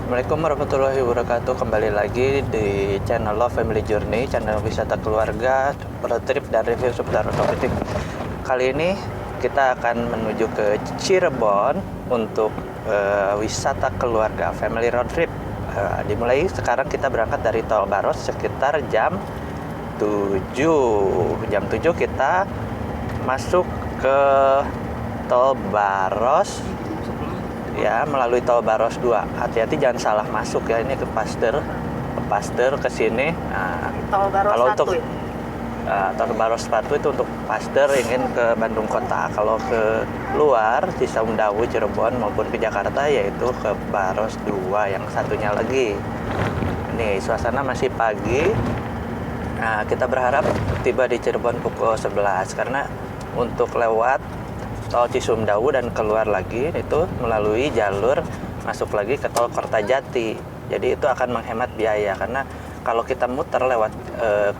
Assalamualaikum warahmatullahi wabarakatuh. Kembali lagi di channel Love Family Journey, channel wisata keluarga, road trip dan review seputar otomotif. Kali ini kita akan menuju ke Cirebon untuk wisata keluarga, family road trip. Dimulai sekarang, kita berangkat dari Tol Baros sekitar jam 7. Jam 7 kita masuk ke Tol Baros ya, melalui Tol Baros 2. Hati-hati jangan salah masuk ya, ini ke Paster ke sini. Nah, Tol Baros kalau 1 untuk ya? Tol Baros 1 itu untuk Paster ingin ke Bandung Kota. Kalau ke luar di Sumdawu, Cirebon maupun ke Jakarta yaitu ke Baros 2 yang satunya lagi. Nih, suasana masih pagi. Nah, kita berharap tiba di Cirebon pukul 11 karena untuk lewat Tol Cisumdawu dan keluar lagi itu melalui jalur masuk lagi ke Tol Kertajati. Jadi itu akan menghemat biaya karena kalau kita muter lewat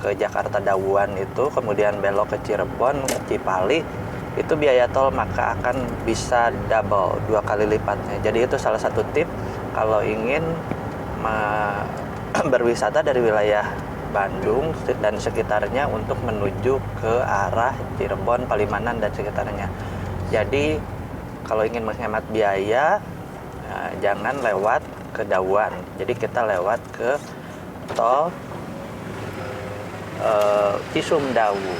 ke Jakarta Dawuan itu kemudian belok ke Cirebon, Cipali, itu biaya tol maka akan bisa double, 2 kali lipatnya. Jadi itu salah satu tip kalau ingin berwisata dari wilayah Bandung dan sekitarnya untuk menuju ke arah Cirebon, Palimanan dan sekitarnya. Jadi kalau ingin menghemat biaya, jangan lewat ke Dawuan. Jadi kita lewat ke Tol Cisumdawu.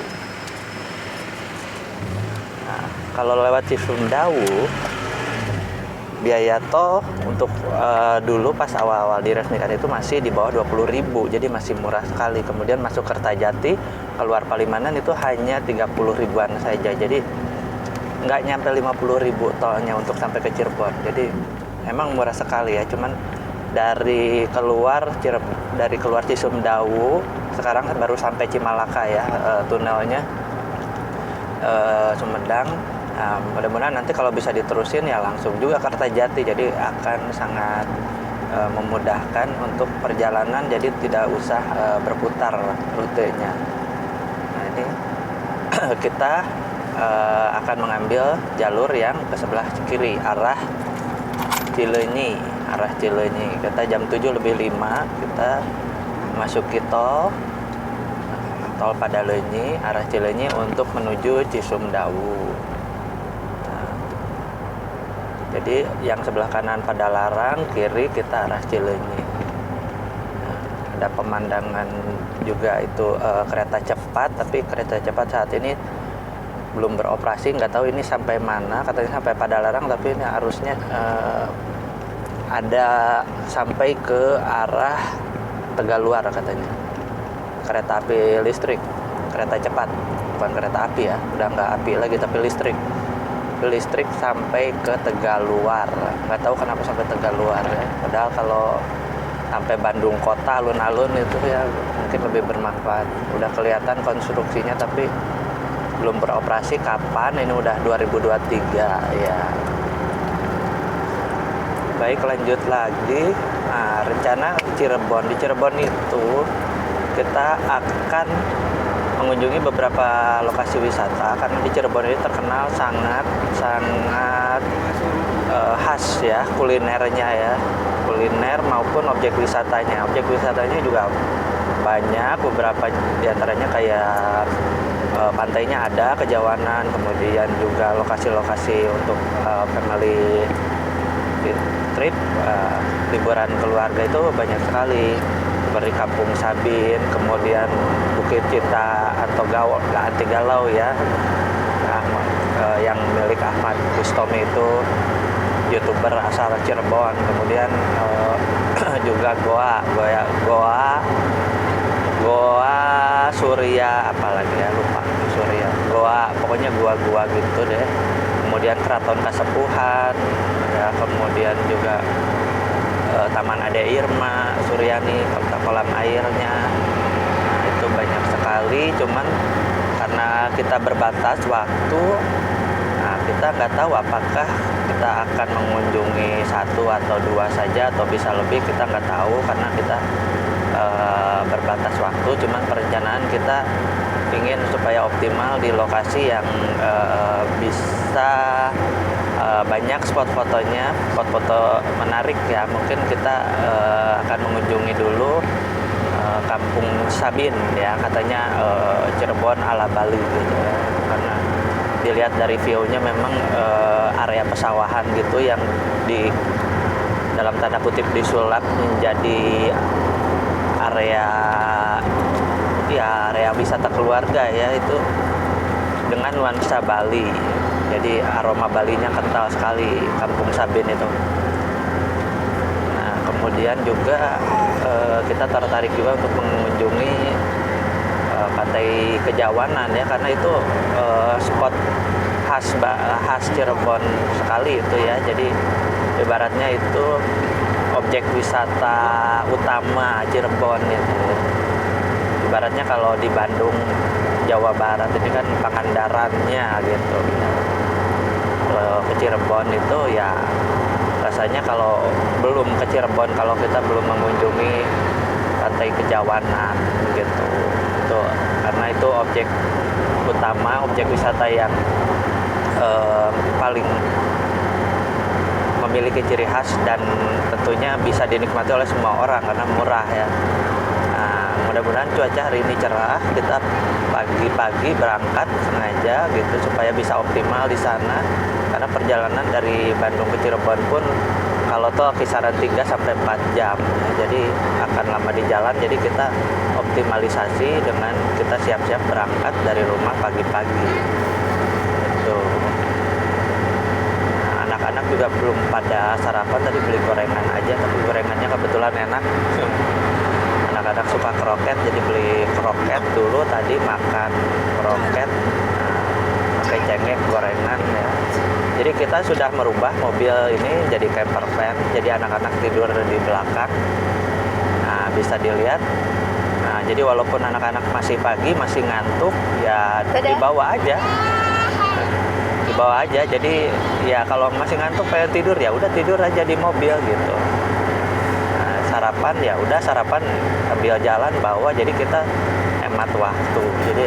Nah, kalau lewat Cisumdawu, biaya tol untuk dulu pas awal-awal diresmikan itu masih di bawah 20.000, jadi masih murah sekali. Kemudian masuk Kertajati, keluar Palimanan itu hanya 30 ribuan saja. Jadi nggak nyampe 50.000 tolnya untuk sampai ke Cirebon. Jadi emang murah sekali ya. Cuman dari keluar Cisumdawu sekarang baru sampai Cimalaka ya, tunelnya Sumedang. Nah, mudah-mudahan nanti kalau bisa diterusin ya langsung juga Kertajati, jadi akan sangat memudahkan untuk perjalanan, jadi tidak usah berputar rutenya. Nah, ini kita akan mengambil jalur yang ke sebelah kiri, arah Cileunyi. Kita jam 7:05 kita masuki tol Padalenyi, arah Cileunyi untuk menuju Cisumdawu. Jadi yang sebelah kanan Padalarang, kiri kita arah Cileunyi. Ada pemandangan juga itu kereta cepat, tapi kereta cepat saat ini belum beroperasi, nggak tahu ini sampai mana. Katanya sampai Padalarang, tapi ini arusnya ada sampai ke arah Tegaluar katanya. Kereta api listrik, kereta cepat, bukan kereta api ya, udah nggak api lagi tapi listrik sampai ke Tegaluar. Nggak tahu kenapa sampai Tegaluar ya, padahal kalau sampai Bandung Kota alun-alun itu ya mungkin lebih bermanfaat. Udah kelihatan konstruksinya tapi belum beroperasi kapan, ini udah 2023 ya. Baik, lanjut lagi. Nah, rencana di Cirebon itu kita akan mengunjungi beberapa lokasi wisata karena di Cirebon ini terkenal sangat khas ya kulinernya ya, kuliner maupun objek wisatanya. Objek wisatanya juga banyak, beberapa diantaranya kayak pantainya ada, Kejawanan, kemudian juga lokasi-lokasi untuk family trip, liburan keluarga itu banyak sekali, seperti Kampung Sabin, kemudian Bukit Cinta atau Anti Galau ya, yang milik Ahmad Bustomi itu YouTuber asal Cirebon. Kemudian juga Goa Surya, apalagi ya, lupa Surya, pokoknya gua gitu deh. Kemudian Keraton Kasepuhan ya, kemudian juga Taman Ade Irma Suryani, kolam airnya. Nah, itu banyak sekali, cuman karena kita berbatas waktu, nah kita nggak tahu apakah kita akan mengunjungi 1 atau 2 saja atau bisa lebih, kita nggak tahu karena kita berbatas waktu. Cuman perencanaan kita ingin supaya optimal di lokasi yang bisa banyak spot fotonya, spot foto menarik ya. Mungkin kita akan mengunjungi dulu Kampung Sabin ya, katanya Cirebon ala Bali gitu ya. Karena dilihat dari view-nya memang area pesawahan gitu yang di dalam tanda kutip disulap menjadi area wisata keluarga ya, itu dengan nuansa Bali. Jadi aroma Balinya kental sekali Kampung Sabin itu. Nah, kemudian juga kita tertarik juga untuk mengunjungi Pantai Kejawanan ya, karena itu spot khas Cirebon sekali itu ya. Jadi ibaratnya itu objek wisata utama Cirebon itu. Ibaratnya kalau di Bandung, Jawa Barat ini kan Pangandarannya gitu. Kalau ke Cirebon itu ya rasanya kalau belum ke Cirebon, kalau kita belum mengunjungi Pantai Kejawanan gitu. Itu karena itu objek utama, objek wisata yang paling memiliki ciri khas dan tentunya bisa dinikmati oleh semua orang karena murah ya. Nah, mudah-mudahan cuaca hari ini cerah, kita pagi-pagi berangkat sengaja gitu supaya bisa optimal di sana, karena perjalanan dari Bandung ke Cirebon pun kalau tol kisaran 3 sampai 4 jam ya. Jadi akan lama di jalan, jadi kita optimalisasi dengan kita siap-siap berangkat dari rumah pagi-pagi gitu. Anak-anak juga belum pada sarapan, tadi beli gorengan aja, tapi gorengannya kebetulan enak. Anak-anak suka kroket, jadi beli kroket dulu, tadi makan kroket, pakai cengek, gorengan ya. Jadi kita sudah merubah mobil ini jadi camper van, jadi anak-anak tidur di belakang. Nah, bisa dilihat. Nah, jadi walaupun anak-anak masih pagi, masih ngantuk, ya dibawa aja. Dibawa aja, jadi ya kalau masih ngantuk pengen tidur ya udah tidur aja di mobil gitu. Nah, sarapan ya udah sarapan sambil jalan bawa, jadi kita hemat waktu. Jadi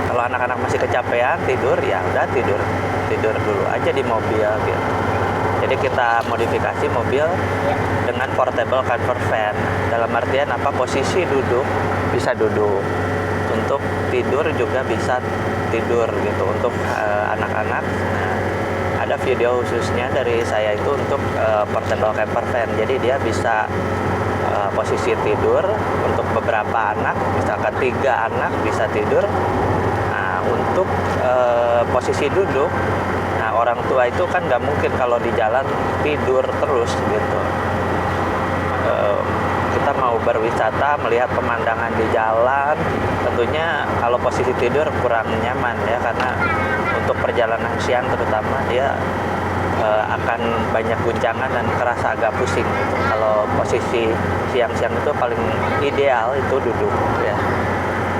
kalau anak-anak masih kecapean tidur ya udah tidur dulu aja di mobil gitu. Jadi kita modifikasi mobil dengan portable camper van. Dalam artian apa, posisi duduk bisa duduk, untuk tidur juga bisa tidur gitu untuk anak-anak. Nah, ada video khususnya dari saya itu untuk portable camper van. Jadi dia bisa posisi tidur untuk beberapa anak, misalkan 3 anak bisa tidur. Nah, untuk posisi duduk, nah orang tua itu kan nggak mungkin kalau di jalan tidur terus gitu. Kita mau berwisata, melihat pemandangan di jalan, tentunya kalau posisi tidur kurang nyaman ya, karena untuk perjalanan siang terutama dia akan banyak guncangan dan kerasa agak pusing gitu. Kalau posisi siang-siang itu paling ideal itu duduk ya.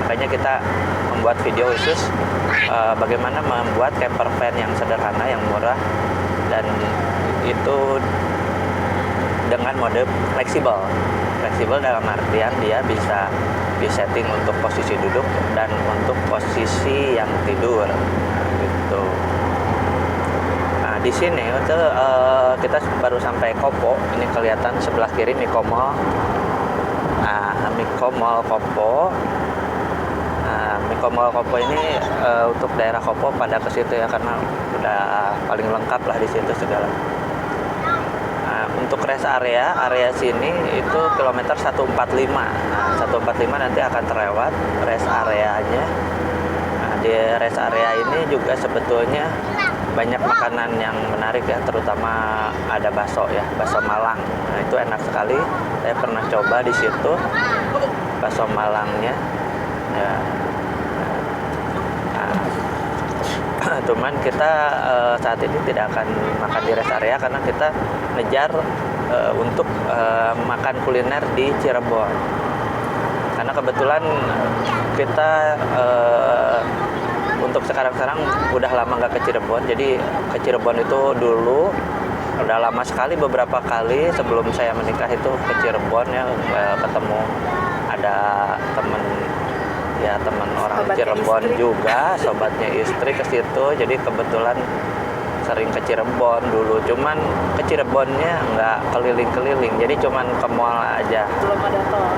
Makanya kita membuat video khusus bagaimana membuat camper van yang sederhana, yang murah, dan itu dengan mode fleksibel. Fleksibel dalam artian dia bisa disetting untuk posisi duduk dan untuk posisi yang tidur gitu. Nah, di sini itu kita baru sampai Kopo. Ini kelihatan sebelah kiri Miko Mall. Nah, Miko Mall Kopo. Nah, Miko Mall Kopo ini untuk daerah Kopo pada ke situ ya, karena udah paling lengkap lah di situ segala. Untuk rest area sini itu kilometer 145. Nah, 145 nanti akan terlewat rest areanya. Nah, di rest area ini juga sebetulnya banyak makanan yang menarik ya, terutama ada bakso ya, bakso Malang. Nah, itu enak sekali. Saya pernah coba di situ bakso Malangnya. Ya. Cuman kita saat ini tidak akan makan di rest area karena kita ngejar untuk makan kuliner di Cirebon. Karena kebetulan kita untuk sekarang udah lama nggak ke Cirebon. Jadi ke Cirebon itu dulu udah lama sekali, beberapa kali sebelum saya menikah itu ke Cirebon ya, ketemu ada temen orang sobatnya Cirebon istri. juga, sobatnya istri ke situ. Jadi kebetulan sering ke Cirebon dulu, cuman ke Cirebonnya nggak keliling-keliling, jadi cuman ke mall aja. Belum ada tol.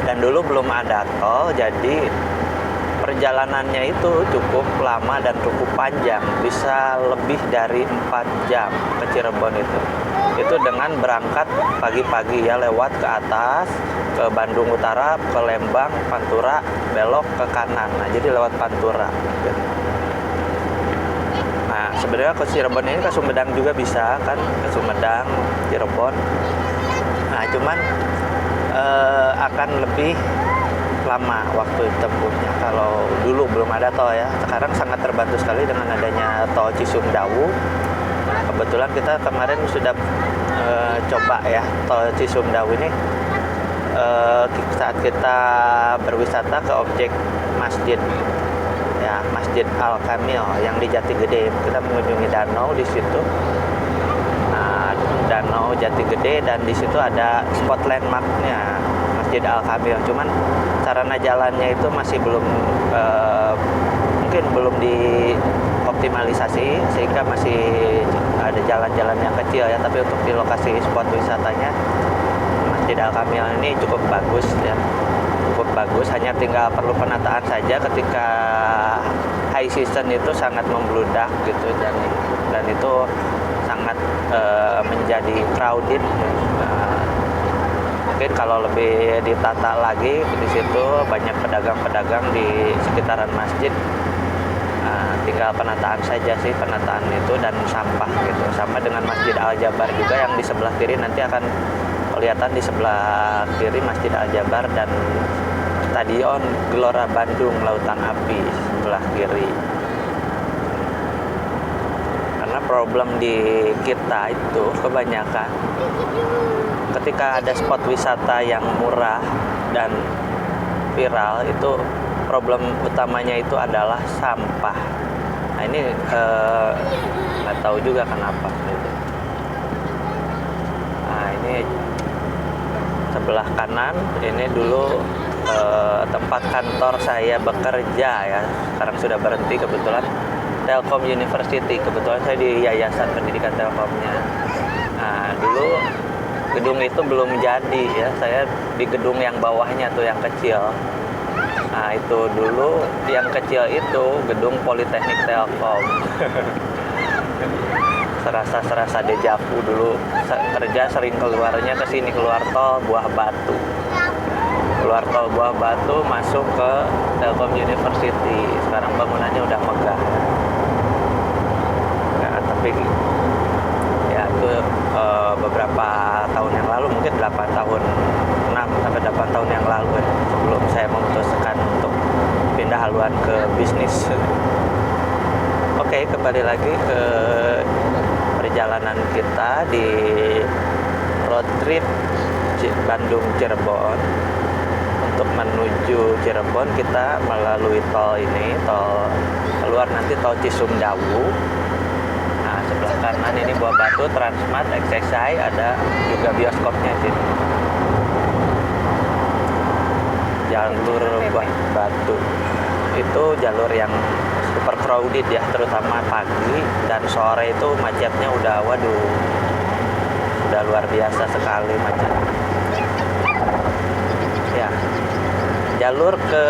Dan dulu belum ada tol, jadi perjalanannya itu cukup lama dan cukup panjang, bisa lebih dari 4 jam ke Cirebon itu dengan berangkat pagi-pagi ya, lewat ke atas ke Bandung Utara, ke Lembang, Pantura, belok ke kanan. Nah, jadi lewat Pantura gitu. Nah, sebenarnya ke Cirebon ini ke Sumedang juga bisa kan, ke Sumedang, Cirebon. Nah, cuman akan lebih lama waktu tempuhnya kalau dulu belum ada tol ya. Sekarang sangat terbantu sekali dengan adanya tol Cisumdawu. Nah, kebetulan kita kemarin sudah coba ya tol Cisumdawu ini saat kita berwisata ke objek masjid ya, Masjid Al Kamil yang di Jati Gede. Kita mengunjungi danau di situ. Nah, danau Jati Gede, dan di situ ada spot landmarknya Masjid Al Kamil. Cuman sarana jalannya itu masih belum mungkin belum dioptimalisasi, sehingga masih ada jalan-jalan yang kecil ya. Tapi untuk di lokasi spot wisatanya Masjid Al Kamil ini cukup bagus ya, cukup bagus. Hanya tinggal perlu penataan saja. Ketika high season itu sangat membludak gitu, dan itu sangat menjadi crowded. Mungkin kalau lebih ditata lagi di situ, banyak pedagang-pedagang di sekitaran masjid. Tinggal penataan saja sih, penataan itu dan sampah gitu. Sama dengan Masjid Al Jabar juga yang di sebelah kiri, nanti akan kelihatan di sebelah kiri Masjid Al Jabar dan Stadion Gelora Bandung Lautan Api sebelah kiri. Karena problem di kita itu kebanyakan ketika ada spot wisata yang murah dan viral, itu problem utamanya itu adalah sampah. Nah, ini nggak tahu juga kenapa gitu. Nah, ini sebelah kanan ini dulu tempat kantor saya bekerja ya. Sekarang sudah berhenti kebetulan. Telkom University, kebetulan saya di Yayasan Pendidikan Telkomnya. Nah, dulu gedung itu belum jadi ya, saya di gedung yang bawahnya tuh yang kecil. Nah, itu dulu yang kecil itu gedung Politeknik Telkom. serasa dejavu dulu kerja sering keluarnya ke sini, keluar tol Buah Batu. Keluar tol Buah Batu masuk ke Telkom University. Sekarang bangunannya udah megah. Nah, tapi ya itu beberapa tahun yang lalu, mungkin 8 tahun, 6 sampai 8 tahun yang lalu ya, sebelum saya memutuskan untuk pindah haluan ke bisnis. Oke, kembali lagi ke perjalanan kita di road trip Bandung Cirebon. Untuk menuju Cirebon kita melalui tol ini, tol keluar nanti tol Cisumdawu. Nah, sebelah kanan ini Buah Batu, Transmart, XXI, ada juga bioskopnya sih. Jalur Buah Batu itu jalur yang super crowded ya, terutama pagi dan sore itu macetnya udah luar biasa sekali macet. Ya, jalur ke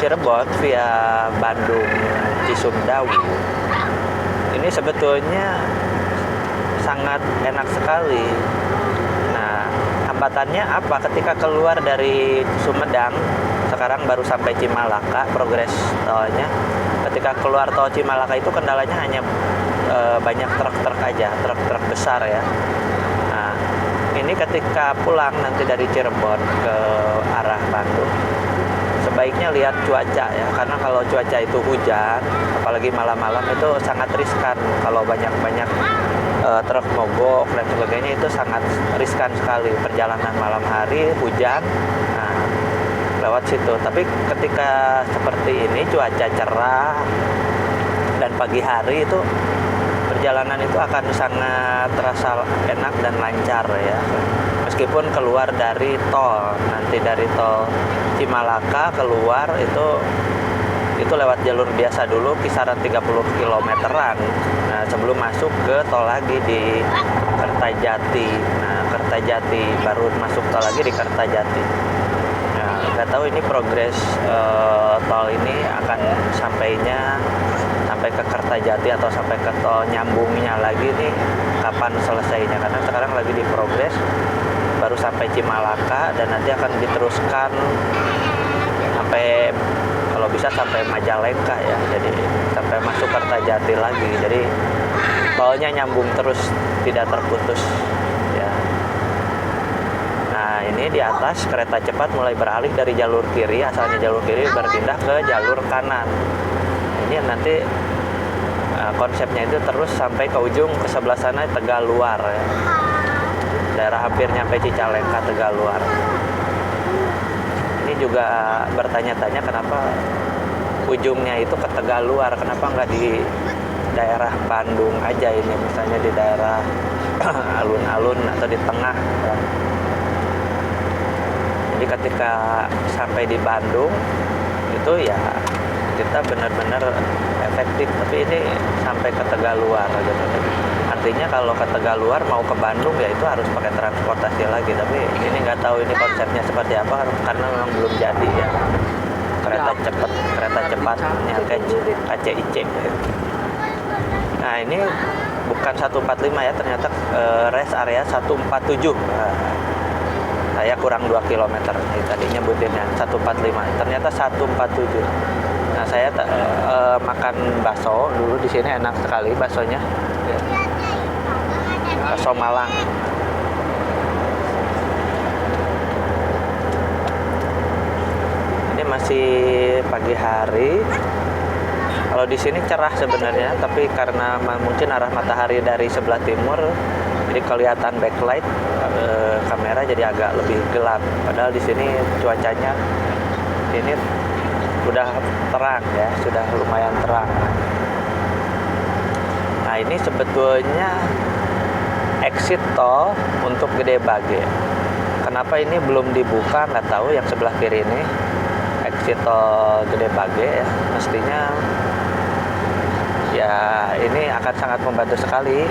Cirebon via Bandung Cisumdawu ini sebetulnya sangat enak sekali. Nah, hambatannya apa? Ketika keluar dari Sumedang, sekarang baru sampai Cimalaka progres tolnya. Ketika keluar tol Cimalaka itu kendalanya hanya banyak truk-truk aja, truk-truk besar ya. Nah, ini ketika pulang nanti dari Cirebon ke arah Bandung, sebaiknya lihat cuaca ya, karena kalau cuaca itu hujan, apalagi malam-malam, itu sangat riskan. Kalau banyak-banyak truk mogok dan sebagainya, itu sangat riskan sekali perjalanan malam hari hujan. Nah, lewat situ. Tapi ketika seperti ini cuaca cerah dan pagi hari, itu perjalanan itu akan sangat terasa enak dan lancar ya. Meskipun keluar dari tol, nanti dari tol Cimalaka keluar itu itu lewat jalur biasa dulu kisaran 30 kilometeran. Nah, sebelum masuk ke tol lagi di Kertajati. Nah, Kertajati baru masuk tol lagi di Kertajati. Nah, nggak tahu ini progres tol ini akan sampai ke Kertajati atau sampai ke tol nyambungnya lagi nih kapan selesainya, karena sekarang lagi di progres, baru sampai Cimalaka dan nanti akan diteruskan sampai, kalau bisa sampai Majalengka ya, jadi sampai masuk Kertajati lagi, jadi tolnya nyambung terus, tidak terputus ya. Nah, ini di atas kereta cepat mulai beralih dari jalur kiri, asalnya jalur kiri berpindah ke jalur kanan. Ini nanti konsepnya itu terus sampai ke ujung ke sebelah sana Tegaluar ya. Daerah hampir nyampe Cicalengka, Tegaluar. Ini juga bertanya-tanya kenapa ujungnya itu ke Tegaluar, kenapa nggak di daerah Bandung aja ini, misalnya di daerah alun-alun atau di tengah ya. Jadi ketika sampai di Bandung itu ya kita benar-benar efektif, tapi ini sampai ke Tegaluar gitu. Artinya kalau ke Tegaluar mau ke Bandung ya itu harus pakai transportasi lagi, tapi ini nggak tahu ini konsepnya seperti apa karena memang belum jadi ya. Kereta cepatnya KCIC gitu. Nah, ini bukan 145 ya, ternyata rest area 147. Nah, saya kurang 2 km nih, tadi nyebutinnya 145, ternyata 147. Nah, saya makan bakso dulu di sini, enak sekali baksonya. Bakso Malang. Ini masih pagi hari. Kalau di sini cerah sebenarnya, tapi karena mungkin arah matahari dari sebelah timur, jadi kelihatan backlight kamera jadi agak lebih gelap. Padahal di sini cuacanya ini udah terang ya, sudah lumayan terang. Nah, ini sebetulnya exit tol untuk Gede Bage. Kenapa ini belum dibuka nggak tahu, yang sebelah kiri ini exit tol Gede Bage ya. Mestinya ya ini akan sangat membantu sekali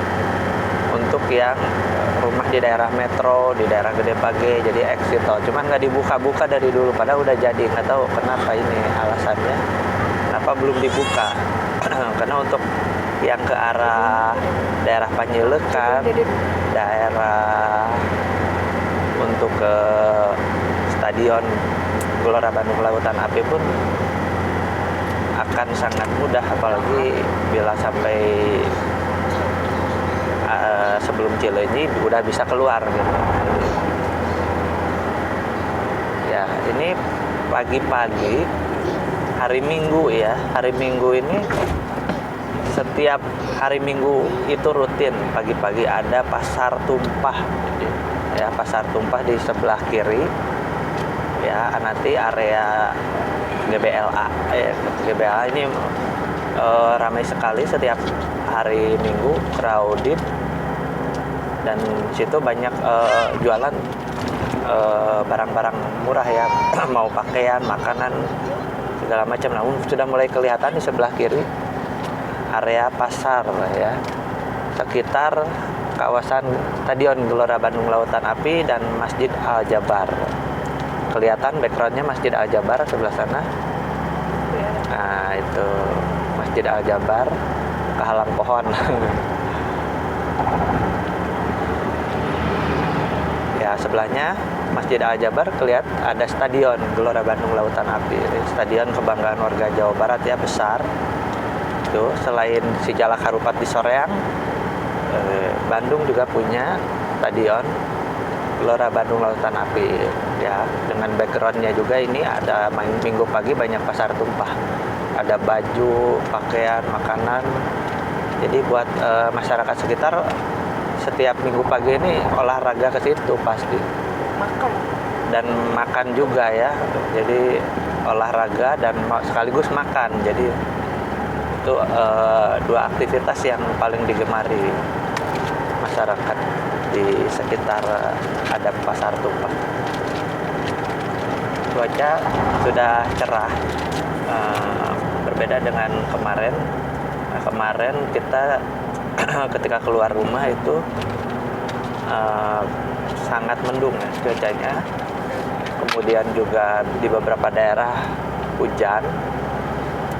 untuk yang rumah di daerah metro, di daerah Gede Bage, jadi exit tol. Cuman nggak dibuka-buka dari dulu, padahal udah jadi. Nggak tahu kenapa ini alasannya, kenapa belum dibuka. Karena untuk yang ke arah daerah Panjelekan, daerah untuk ke Stadion Gelora Bandung Lautan Api pun akan sangat mudah, apalagi bila sampai sebelum Cileunyi udah bisa keluar gitu. Ya, ini pagi-pagi hari Minggu ya. Hari Minggu ini setiap hari Minggu itu rutin pagi-pagi ada pasar tumpah. Ya, pasar tumpah di sebelah kiri. Ya, nanti area GBLA. GBLA ini ramai sekali setiap hari Minggu, crowded, dan situ banyak jualan barang-barang murah ya, mau pakaian, makanan, segala macam. Namun sudah mulai kelihatan di sebelah kiri area pasar ya, sekitar kawasan Stadion Gelora Bandung Lautan Api dan Masjid Al-Jabar. Kelihatan backgroundnya Masjid Al-Jabar sebelah sana. Nah, itu Masjid Al-Jabar kehalang pohon. Ya, sebelahnya Masjid Al-Jabar kelihatan ada Stadion Gelora Bandung Lautan Api, stadion kebanggaan warga Jawa Barat ya, besar. Itu selain si Jalak Harupat di Soreang, Bandung juga punya Stadion Gelora Bandung Lautan Api ya. Dengan backgroundnya juga ini ada minggu pagi banyak pasar tumpah, ada baju, pakaian, makanan. Jadi buat masyarakat sekitar setiap minggu pagi ini olahraga ke situ pasti. Dan makan juga ya. Jadi olahraga dan sekaligus makan. Jadi itu dua aktivitas yang paling digemari masyarakat di sekitar ada pasar tumpah. Cuaca sudah cerah, berbeda dengan kemarin. Nah, kemarin kita ketika keluar rumah itu sangat mendung ya cuacanya. Kemudian juga di beberapa daerah hujan.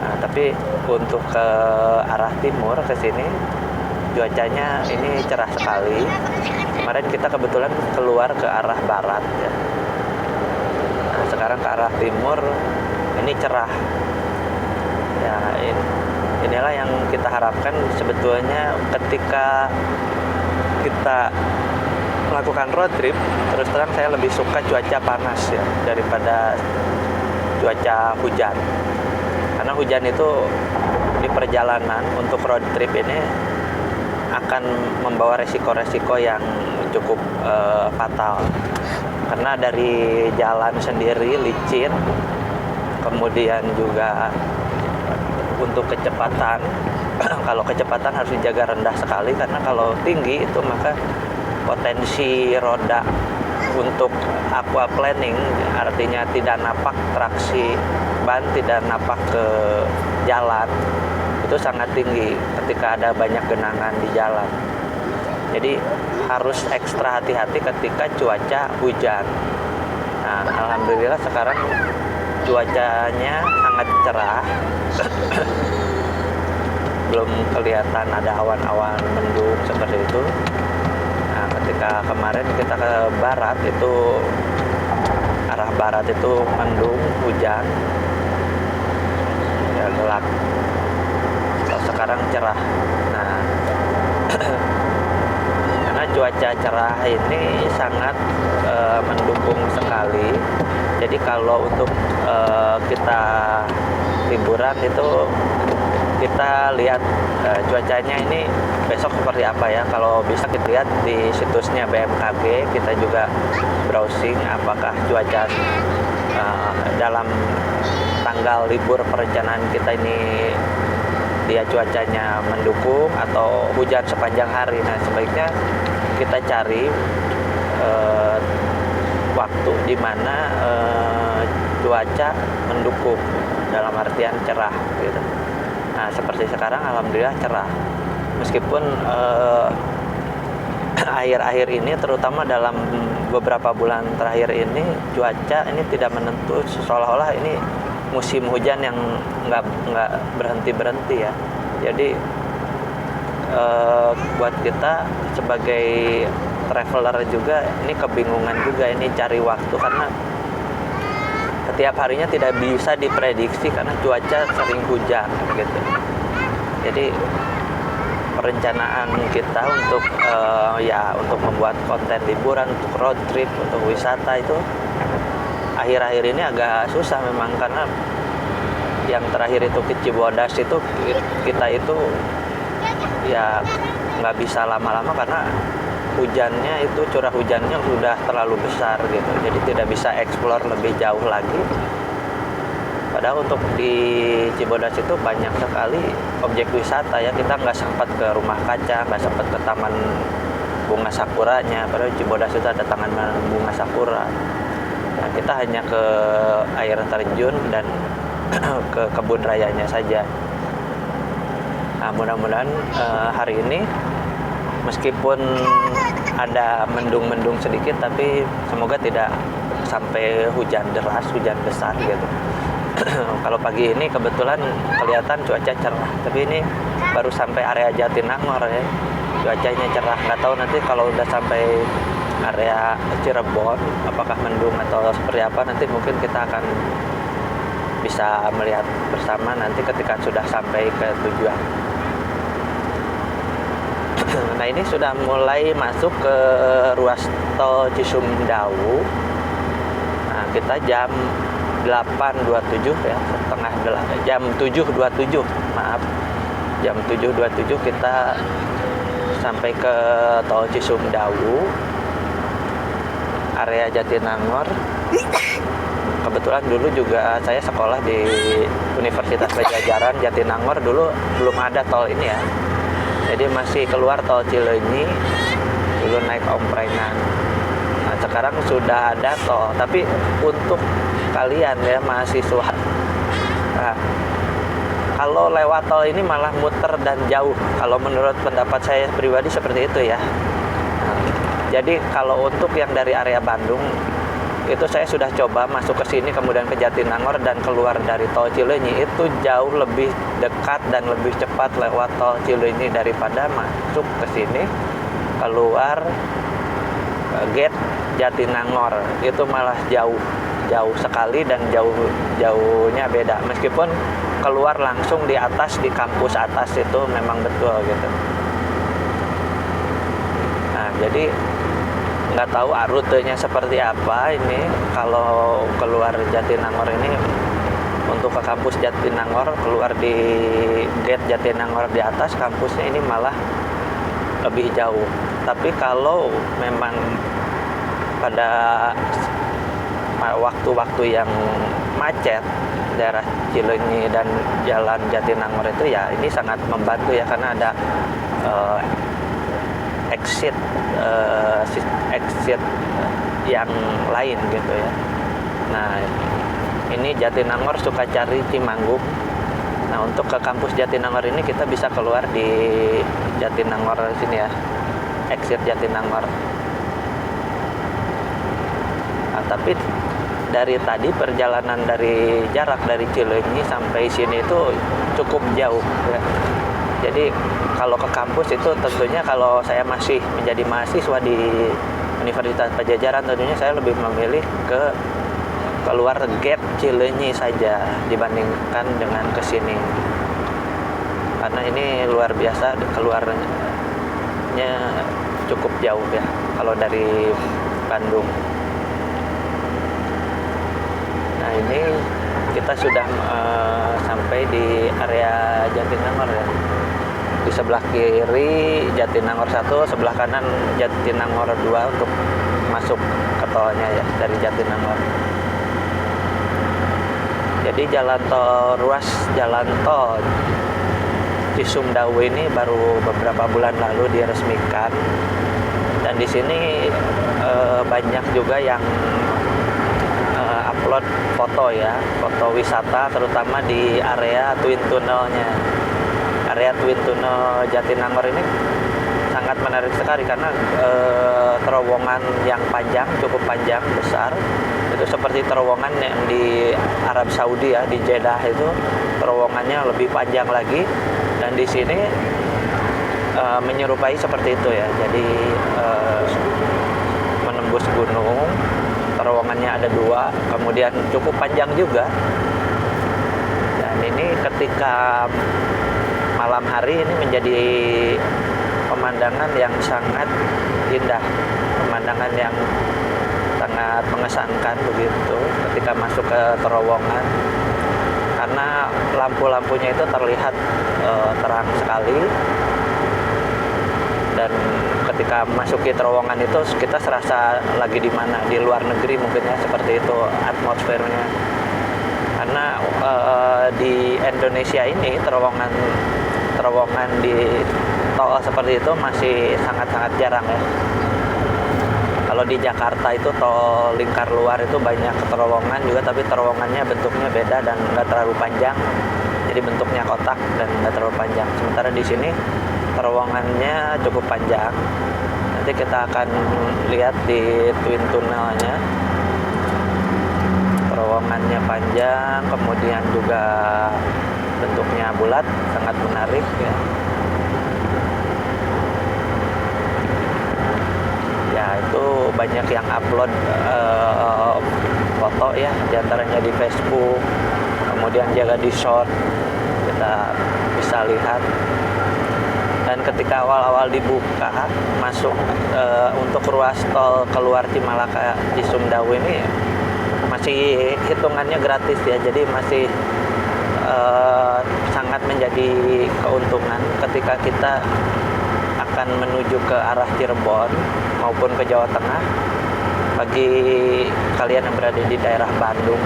Nah, tapi untuk ke arah timur ke sini cuacanya ini cerah sekali. Kemarin kita kebetulan keluar ke arah barat ya. Nah, sekarang ke arah timur ini cerah. Ya, inilah yang kita harapkan sebetulnya ketika kita melakukan road trip. Terus terang saya lebih suka cuaca panas ya daripada cuaca hujan. Karena hujan itu di perjalanan untuk road trip ini akan membawa resiko-resiko yang cukup fatal. Karena dari jalan sendiri licin, kemudian juga untuk kecepatan, kalau kecepatan harus dijaga rendah sekali, karena kalau tinggi itu maka potensi roda untuk aquaplaning, artinya tidak napak traksi ban, tidak napak ke jalan, itu sangat tinggi ketika ada banyak genangan di jalan. Jadi harus ekstra hati-hati ketika cuaca hujan. Nah, alhamdulillah sekarang cuacanya sangat cerah. Belum kelihatan ada awan-awan mendung seperti itu. Nah, ketika kemarin kita ke barat itu, arah barat itu mendung, hujan, ya gelap. Kalau sekarang cerah. Nah, karena cuaca cerah ini sangat mendukung sekali. Jadi kalau untuk kita liburan itu kita lihat cuacanya ini besok seperti apa ya. Kalau bisa kita lihat di situsnya BMKG, kita juga browsing apakah cuaca dalam tanggal libur perencanaan kita ini dia cuacanya mendukung atau hujan sepanjang hari. Nah, sebaiknya kita cari waktu di mana cuaca mendukung dalam artian cerah gitu. Nah, seperti sekarang alhamdulillah cerah. Meskipun akhir-akhir ini, terutama dalam beberapa bulan terakhir ini, cuaca ini tidak menentu, seolah-olah ini musim hujan yang nggak berhenti-berhenti ya. Jadi buat kita sebagai traveler juga ini kebingungan juga ini cari waktu, karena setiap harinya tidak bisa diprediksi karena cuaca sering hujan gitu. Jadi perencanaan kita untuk untuk membuat konten liburan, untuk road trip, untuk wisata itu akhir-akhir ini agak susah memang, karena yang terakhir itu ke Cibodas itu kita itu ya nggak bisa lama-lama karena hujannya itu, curah hujannya sudah terlalu besar gitu. Jadi tidak bisa explore lebih jauh lagi. Padahal untuk di Cibodas itu banyak sekali objek wisata ya. Kita nggak sempat ke Rumah Kaca, nggak sempat ke Taman Bunga Sakuranya. Padahal Cibodas itu ada Taman Bunga Sakura. Nah, kita hanya ke air terjun dan ke kebun rayanya saja. Nah, mudah-mudahan hari ini meskipun ada mendung-mendung sedikit, tapi semoga tidak sampai hujan deras, hujan besar gitu. Kalau pagi ini kebetulan kelihatan cuaca cerah, tapi ini baru sampai area Jatinangor ya, cuacanya cerah. Nggak tahu nanti kalau udah sampai area Cirebon apakah mendung atau seperti apa, nanti mungkin kita akan bisa melihat bersama nanti ketika sudah sampai ke tujuan. Nah, ini sudah mulai masuk ke ruas tol Cisumdawu. Nah, kita jam 8.27 ya, jam 7.27, maaf. Jam 7.27 kita sampai ke tol Cisumdawu, area Jatinangor. Kebetulan dulu juga saya sekolah di Universitas Pajajaran Jatinangor, dulu belum ada tol ini ya. Jadi masih keluar tol Cileunyi, dulu naik omprengan. Nah, sekarang sudah ada tol, tapi untuk kalian ya mahasiswa, nah, Kalau lewat tol ini malah muter dan jauh. Kalau menurut pendapat saya pribadi seperti itu ya. Jadi kalau untuk yang dari area Bandung, itu saya sudah coba masuk ke sini kemudian ke Jatinangor dan keluar dari tol Cileunyi, itu jauh lebih dekat dan lebih cepat lewat tol Cileunyi daripada masuk ke sini keluar gate Jatinangor. Itu malah jauh sekali dan jauhnya beda, meskipun keluar langsung di atas, di kampus atas itu memang betul gitu. Nah, jadi nggak tahu rutenya seperti apa ini kalau keluar Jatinangor ini. Untuk ke kampus Jatinangor, keluar di gate Jatinangor di atas kampusnya ini malah lebih jauh. Tapi kalau memang pada waktu-waktu yang macet daerah Cileunyi dan jalan Jatinangor itu ya ini sangat membantu ya, karena ada exit yang lain gitu ya. Nah, ini Jatinangor suka cari Cimanggung. Nah, untuk ke kampus Jatinangor ini kita bisa keluar di Jatinangor sini ya, exit Jatinangor. Nah, tapi dari tadi perjalanan dari jarak dari Cileunyi sampai sini itu cukup jauh ya. Jadi kalau ke kampus itu tentunya kalau saya masih menjadi mahasiswa di Universitas Padjadjaran, tentunya saya lebih memilih keluar gate Cileunyi saja dibandingkan dengan ke sini. Karena ini luar biasa, keluarnya cukup jauh ya kalau dari Bandung. Nah, ini kita sudah sampai di area Jatinangor ya. Di sebelah kiri Jatinangor 1, sebelah kanan Jatinangor 2 untuk masuk ke tolnya ya dari Jatinangor. Jadi ruas jalan tol Cisumdawu ini baru beberapa bulan lalu diresmikan, dan di sini banyak juga yang upload foto ya, foto wisata, terutama di area Twin Tunnelnya. Area Twin Tunnel Jatinangor ini sangat menarik sekali karena terowongan yang panjang, cukup panjang, besar. Itu seperti terowongan yang di Arab Saudi ya, di Jeddah itu terowongannya lebih panjang lagi, dan di sini menyerupai seperti itu ya. Jadi menembus gunung, terowongannya ada 2, kemudian cukup panjang juga. Dan ini ketika malam hari ini menjadi pemandangan yang sangat indah, pemandangan yang sangat mengesankan begitu ketika masuk ke terowongan, karena lampu-lampunya itu terlihat terang sekali, dan ketika masuki terowongan itu kita serasa lagi di mana, di luar negeri mungkin ya, seperti itu atmosfernya. Karena di Indonesia ini terowongan di tol seperti itu masih sangat-sangat jarang ya. Kalau di Jakarta itu tol lingkar luar itu banyak terowongan juga, tapi terowongannya bentuknya beda dan nggak terlalu panjang. Jadi bentuknya kotak dan nggak terlalu panjang. Sementara di sini terowongannya cukup panjang. Nanti kita akan lihat di Twin Tunnelnya. Terowongannya panjang, kemudian juga bentuknya bulat, sangat menarik ya. Ya, itu banyak yang upload foto ya, diantaranya di Facebook, kemudian juga di short, kita bisa lihat. Dan ketika awal-awal dibuka masuk untuk ruas tol keluar Cimalaka Cisumdawu ini masih hitungannya gratis ya, jadi masih sangat menjadi keuntungan ketika kita akan menuju ke arah Cirebon maupun ke Jawa Tengah. Bagi kalian yang berada di daerah Bandung,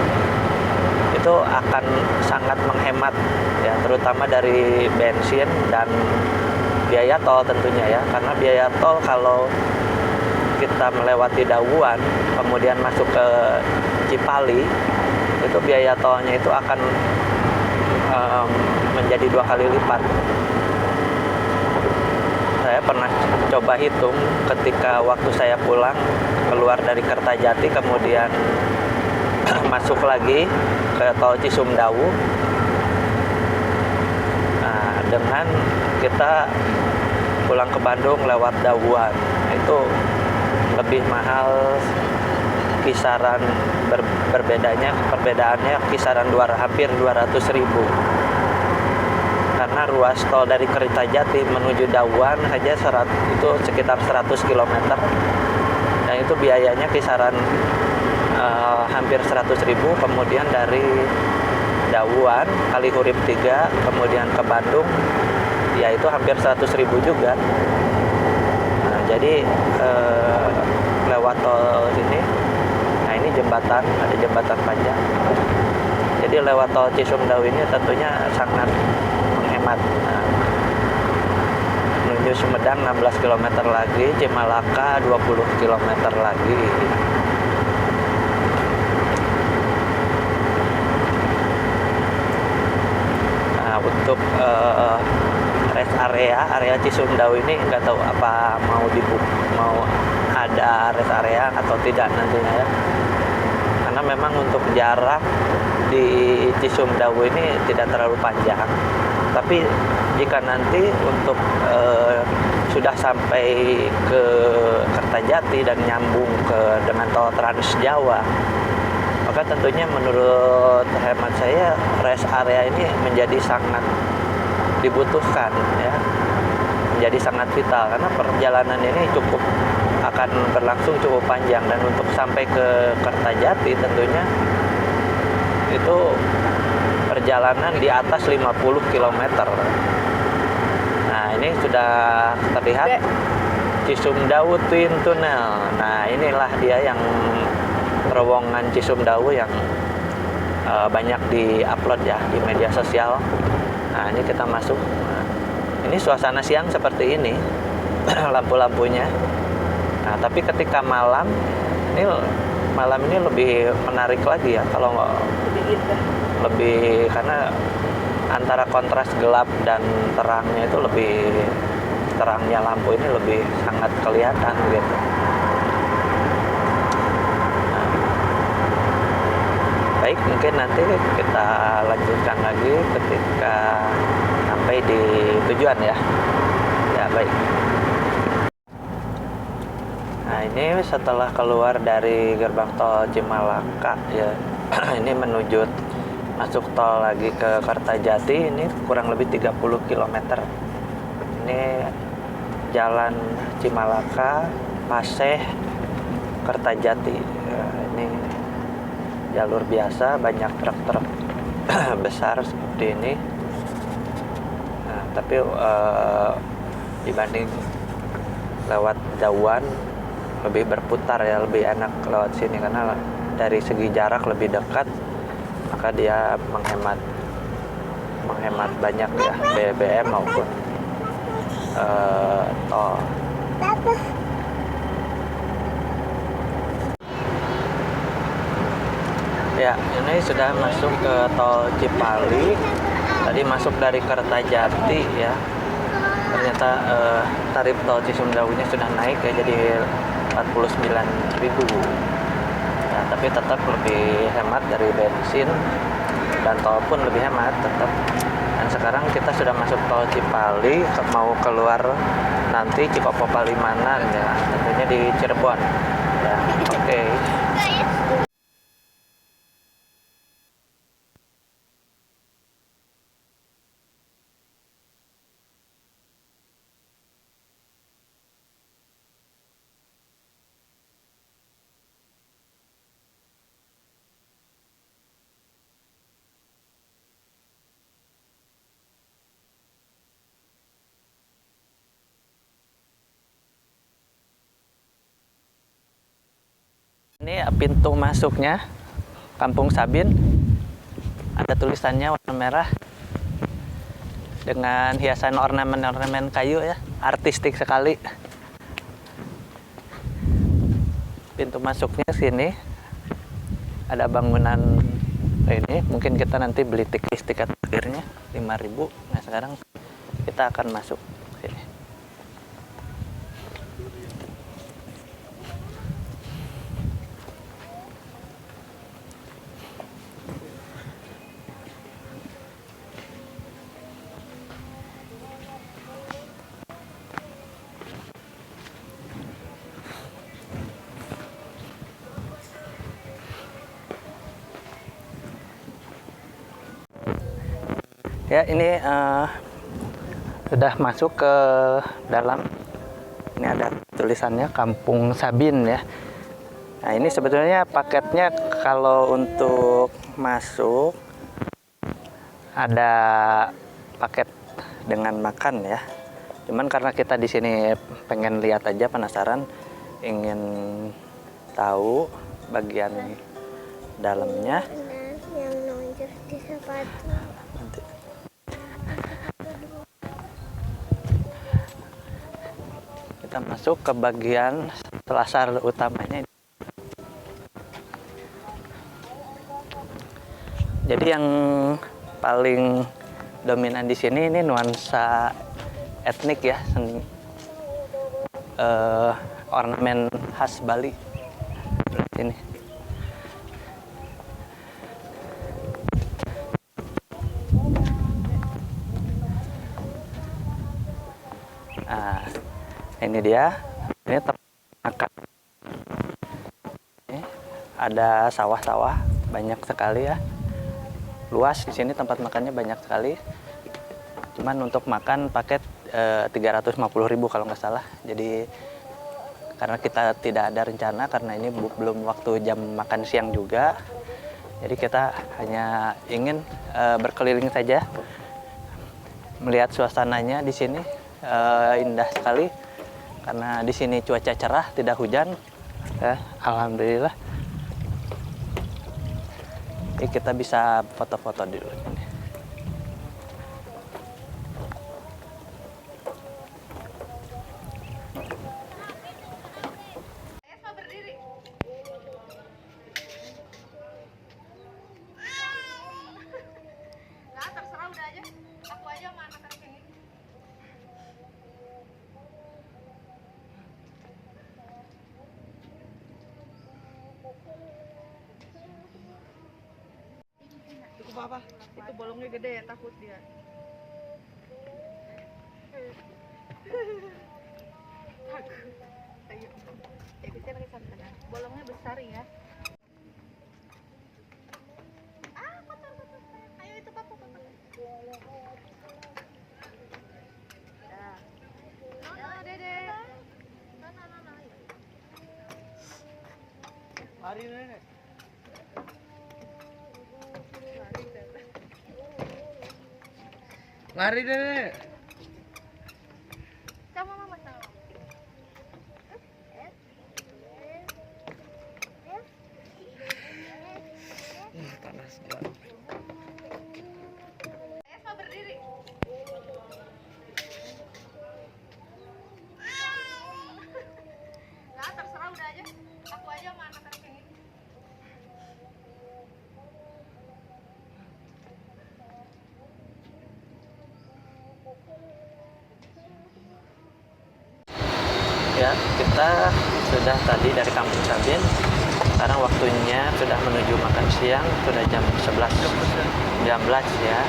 itu akan sangat menghemat ya, terutama dari bensin dan biaya tol tentunya ya, karena biaya tol kalau kita melewati Dawuan kemudian masuk ke Cipali, itu biaya tolnya itu akan menjadi 2 kali lipat. Saya pernah coba hitung ketika waktu saya pulang keluar dari Kertajati kemudian masuk lagi ke tol Cisumdawu. Nah, dengan kita pulang ke Bandung lewat Dawuan itu lebih mahal, kisaran perbedaannya kisaran hampir 200.000. Karena ruas tol dari Kertajati menuju Dawuan saja itu sekitar 100 km dan itu biayanya kisaran hampir 100.000. Kemudian dari Dawuan Kalihurip 3 kemudian ke Bandung ya itu hampir 100.000 juga. Nah, jadi lewat tol sini, nah ini jembatan, ada jembatan panjang, jadi lewat tol Cisumdawu ini tentunya sangat menghemat. Nah, menuju Sumedang 16 km lagi, Cimalaka 20 km lagi. Nah, untuk rest area Cisumdawu ini nggak tahu apa mau ada rest area atau tidak nantinya ya. Karena memang untuk jarak di Cisumdawu ini tidak terlalu panjang. Tapi jika nanti untuk sudah sampai ke Kertajati dan nyambung dengan tol Trans Jawa, maka tentunya menurut hemat saya rest area ini menjadi sangat dibutuhkan ya, menjadi sangat vital karena perjalanan ini akan berlangsung cukup panjang dan untuk sampai ke Kertajati tentunya itu perjalanan di atas 50 km. Nah, ini sudah terlihat Cisumdawu Twin Tunnel. Nah, inilah dia yang terowongan Cisumdawu yang banyak di-upload ya di media sosial. Nah, ini kita masuk. Nah, ini suasana siang seperti ini, lampu-lampunya. Nah, tapi ketika malam ini lebih menarik lagi ya. Kalau lebih karena antara kontras gelap dan terangnya itu terangnya lampu ini lebih sangat kelihatan gitu. Nah, baik, mungkin nanti kita lanjutkan lagi ketika sampai di tujuan ya. Ya, baik. Nah, ini setelah keluar dari gerbang tol Cimalaka ya. Ini masuk tol lagi ke Kertajati, ini kurang lebih 30 km. Ini jalan Cimalaka, Paseh, Kertajati. Ya, ini jalur biasa, banyak truk-truk besar seperti ini. Nah, tapi dibanding lewat Dawuan lebih berputar ya, lebih enak lewat sini karena dari segi jarak lebih dekat, maka dia menghemat banyak ya BBM maupun tol. Ya, ini sudah masuk ke tol Cipali. Tadi masuk dari Kertajati ya. Ternyata tarif tol Cisumdawunya sudah naik ya, jadi 49.000. Ya, tapi tetap lebih hemat dari bensin dan tol pun lebih hemat tetap. Dan sekarang kita sudah masuk tol Cipali, mau keluar nanti Cikopo Palimanan ya, tentunya di Cirebon. Ya, oke. Ini pintu masuknya Kampung Sabin, ada tulisannya warna merah dengan hiasan ornamen kayu ya, artistik sekali. Pintu masuknya sini ada bangunan Ini mungkin kita nanti beli tiket akhirnya 5.000. Nah sekarang kita akan masuk sini. Ya ini sudah masuk ke dalam. Ini ada tulisannya Kampung Sabin ya. Nah ini sebetulnya paketnya kalau untuk masuk ada paket dengan makan ya. Cuman karena kita di sini pengen lihat aja, penasaran, ingin tahu bagian dalamnya. Yang nonjok di sepatu. Nanti. Kita masuk ke bagian selasar utamanya. Jadi yang paling dominan di sini ini nuansa etnik ya, seni, ornamen khas Bali. Sini. Nah, ini dia. Ini tempat ada sawah-sawah banyak sekali ya. Luas di sini, tempat makannya banyak sekali. Cuman untuk makan paket 350.000 kalau nggak salah. Jadi karena kita tidak ada rencana, karena ini belum waktu jam makan siang juga. Jadi kita hanya ingin berkeliling saja, melihat suasananya di sini. Indah sekali karena di sini cuaca cerah, tidak hujan ya, alhamdulillah. Jadi kita bisa foto-foto dulu ini. Nah, terserah udah aja. Aku aja sama anak-anak ini. Cukup apa? Itu bolongnya gede ya, takut dia. Takut. Ayo. Ya bisa pakai santan. Bolongnya besar ya. Ah, kotor. Ayo itu papu. Ya, Dede. No. Mari nenek. Mari nenek. Sama mama sama. Panas banget. Eva berdiri. Nah, terserah udah aja. Aku aja sama anak-anak ini. Ya, kita sudah tadi dari Kampung Sabin. Sekarang waktunya sudah menuju makan siang, sudah jam 11 ya.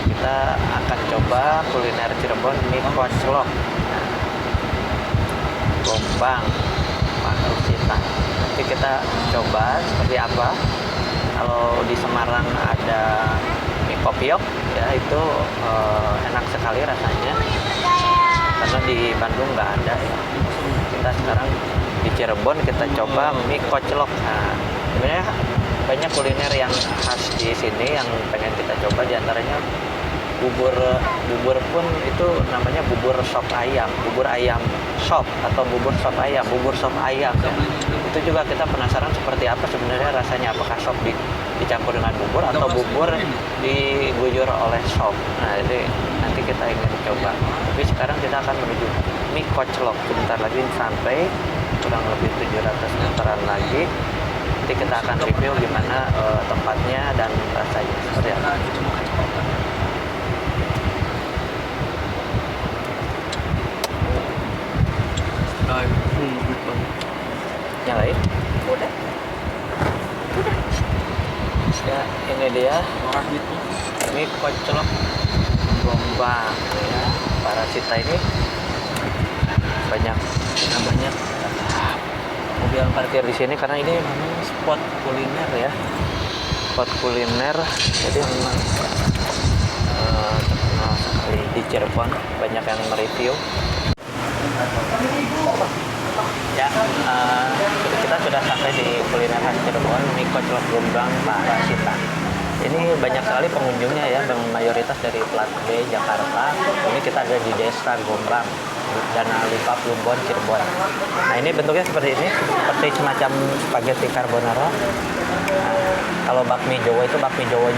Kita akan coba kuliner Cirebon, mie koclok. Nah, Gombang, Pak Rusita. Nanti kita coba seperti apa. Kalau di Semarang ada mie kopiok, ya itu enak sekali rasanya. Karena di Bandung nggak ada ya. Kita sekarang di Cirebon, kita coba mie koclok. Nah, sebenarnya banyak kuliner yang khas di sini yang pengen kita coba, diantaranya bubur pun itu namanya bubur sop ayam, bubur ayam sop atau bubur sop ayam ya. Itu juga kita penasaran seperti apa sebenarnya rasanya, apakah sop dicampur dengan bubur atau bubur diguyur oleh sop. Nah ini nanti kita ingin coba, tapi sekarang kita akan menuju mie koclok. Sebentar lagi sampai, kurang lebih 700 meteran lagi. nanti kita akan review gimana tempatnya dan rasanya seperti apa. Nyalain? Udah. Ya, ini dia. Ini kocelok gombang ya. Parasita ini banyak mobil parkir di sini karena ini memang spot kuliner ya. Spot kuliner, jadi memang terkenal sekali di Cirebon, banyak yang mereview. Ya, kita sudah sampai di kuliner khas Cirebon, mie kocelok gombang Parasita. Ini banyak sekali pengunjungnya ya, mayoritas dari plat B Jakarta. Ini kita ada di Desa Gombang, Danau Lipa, Plumbon, Cirebon. Nah, ini bentuknya seperti ini, seperti semacam spaghetti carbonara. Nah, kalau bakmi Jawa itu bakmi Jawa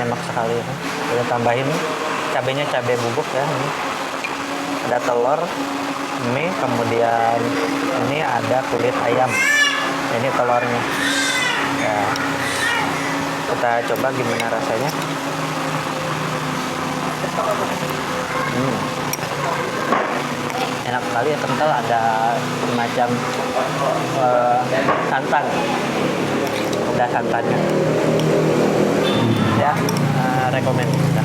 nyemak sekali ya. Kita tambahin cabenya cabai bubuk ya. Ini. Ada telur, mie, kemudian ini ada kulit ayam. Ini telurnya. Ya. Kita coba gimana rasanya. Enak sekali ya, kental, ada semacam santan, ada santannya ya. Rekomen kita.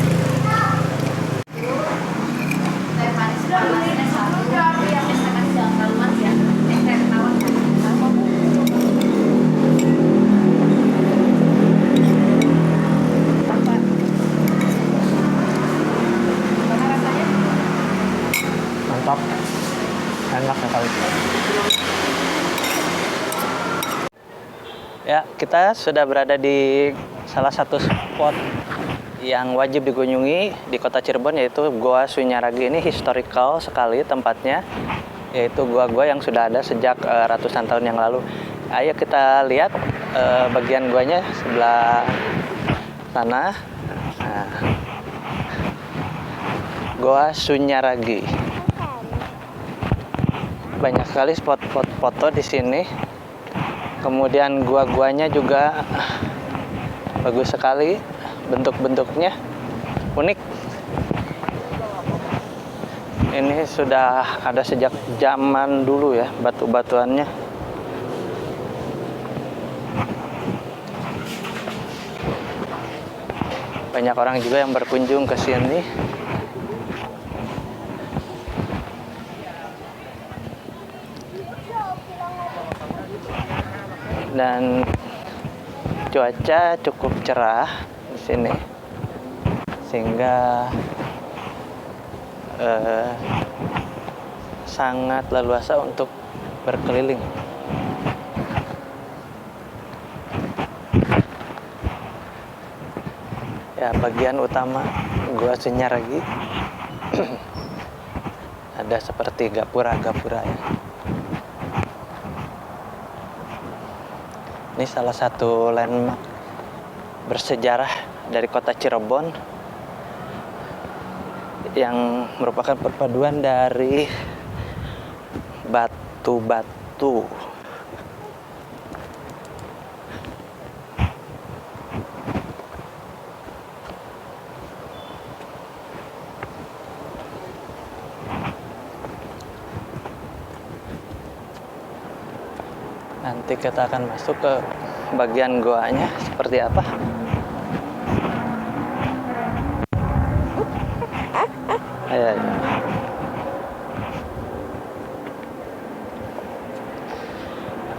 Mantap, enak sekali. Ya, kita sudah berada di salah satu spot yang wajib dikunjungi di kota Cirebon, yaitu Goa Sunyaragi. Ini historical sekali tempatnya, yaitu gua-gua yang sudah ada sejak ratusan tahun yang lalu. Ayo kita lihat bagian guanya sebelah sana. Nah, Goa Sunyaragi. Banyak sekali spot foto di sini. Kemudian gua-guanya juga bagus sekali, bentuk-bentuknya unik. Ini sudah ada sejak zaman dulu ya, batu-batuannya. Banyak orang juga yang berkunjung ke sini. Dan cuaca cukup cerah di sini, sehingga sangat leluasa untuk berkeliling. Ya, bagian utama Goa Sunyaragi ada seperti gapura-gapura ya. Ini salah satu landmark bersejarah dari kota Cirebon yang merupakan perpaduan dari batu-batu. Nanti kita akan masuk ke bagian goanya seperti apa. Ayo.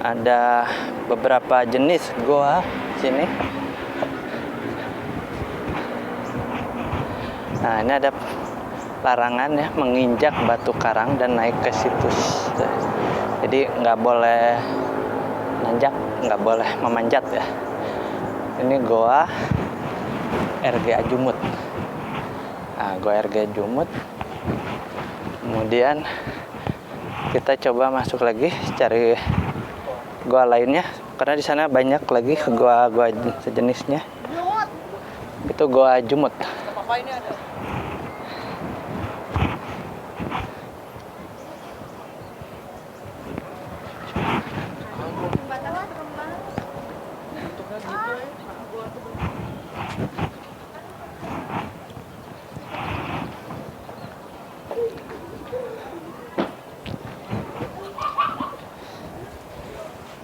Ada beberapa jenis goa sini. Nah, ini ada larangan ya menginjak batu karang dan naik ke situs. Jadi nggak boleh nanjak, nggak boleh memanjat ya. Ini goa RGA Jumut. Nah, goa RGA Jumut. Kemudian kita coba masuk lagi cari goa lainnya, karena di sana banyak lagi goa-goa sejenisnya. Itu goa Jumut.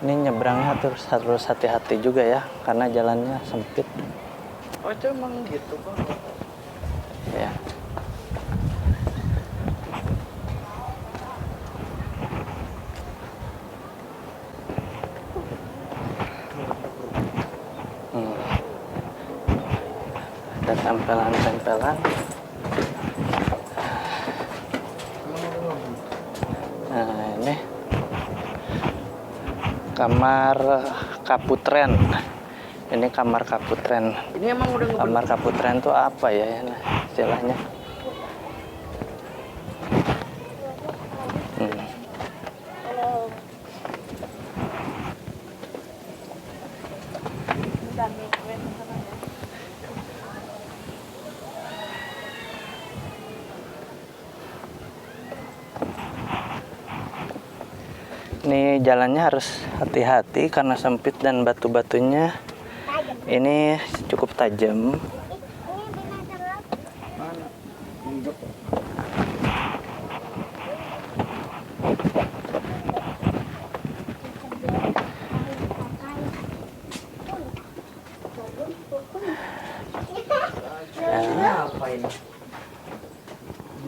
Ini nyebrangnya harus hati-hati juga ya, karena jalannya sempit. Oh itu emang gitu kok. Ya. Ada tempelan-tempelan. Nah ini kamar Kaputren. Ini kamar Kaputren. Ini emang udah Kamar Kaputren tuh apa ya istilahnya? Ini jalannya harus hati-hati karena sempit dan batu-batunya ini cukup tajam. mana? Hidup. Ini apa ini?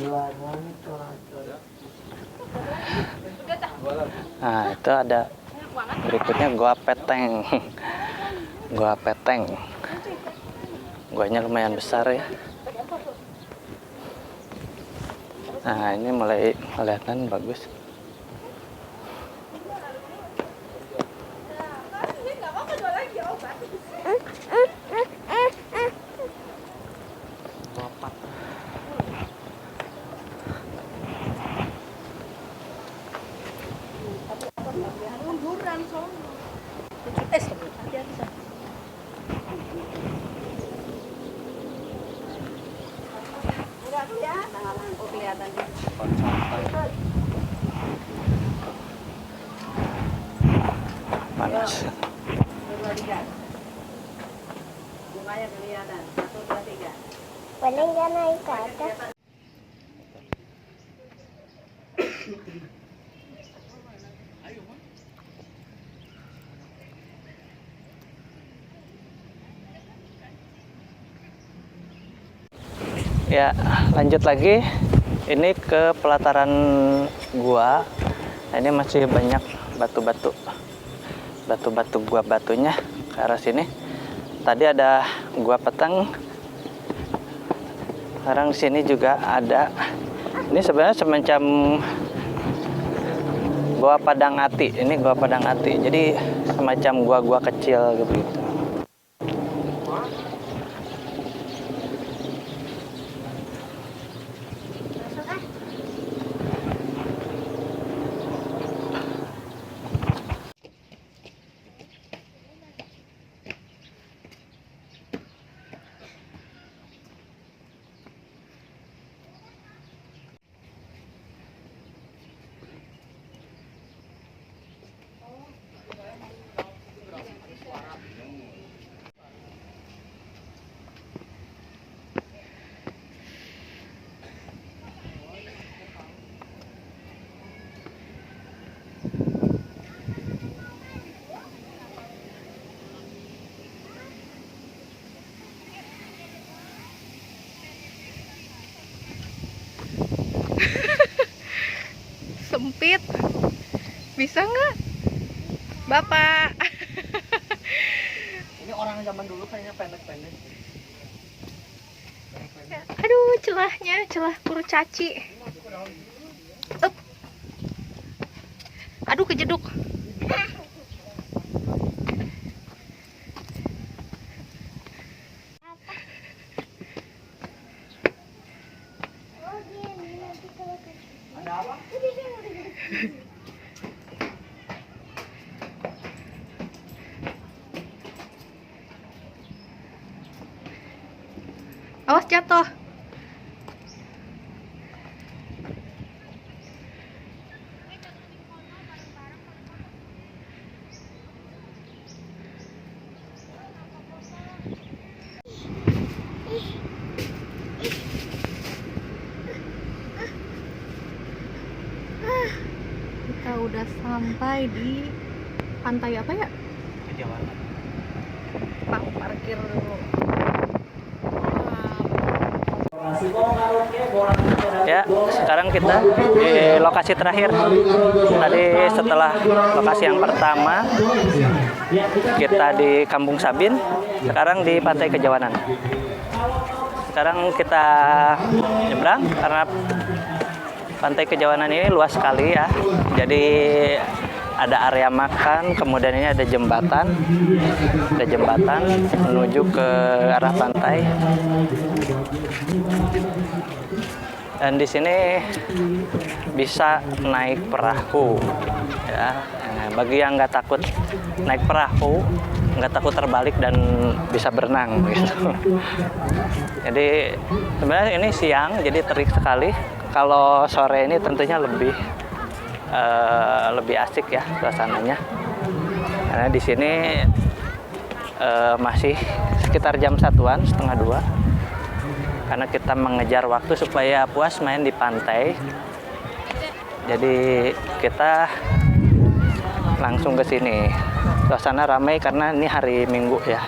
Bilangan corak-corak. Nah itu ada berikutnya Goa Peteng. Goa Peteng. Goanya lumayan besar ya. Nah ini mulai kelihatan bagus. Panas. Bunganya kelihatan. 1, 2, 3. Boleh nggak naik ke atas? Ya, lanjut lagi. Ini ke pelataran gua. Nah, ini masih banyak batu-batu. Batu-batu gua batunya ke arah sini. Tadi ada gua Peteng. Sekarang sini juga ada. Ini sebenarnya semacam gua Padang Ati. Ini gua Padang Ati. Jadi semacam gua-gua kecil gitu. Sempit. Bisa nggak? Bapak. Ini orang zaman dulu kayaknya pendek-pendek. Aduh, celahnya, celah kurcaci. Up. Aduh, kejeduk. Ada apa? Awas jatuh. Kita udah sampai di pantai apa ya? Kejawanan. Pak, parkir dulu. Ya, sekarang kita di lokasi terakhir. Tadi setelah lokasi yang pertama, kita di Kampung Sabin, sekarang di Pantai Kejawanan. Sekarang kita nyebrang karena Pantai Kejawanan ini luas sekali ya. Jadi ada area makan, kemudian ini ada jembatan menuju ke arah pantai. Dan di sini bisa naik perahu, ya. Bagi yang nggak takut naik perahu, nggak takut terbalik dan bisa berenang, gitu. Jadi sebenarnya ini siang, jadi terik sekali. Kalau sore ini tentunya lebih asik ya suasananya. Karena di sini masih sekitar jam 1-an, setengah 2. Karena kita mengejar waktu supaya puas main di pantai. Jadi kita langsung ke sini. Suasana ramai karena ini hari Minggu ya.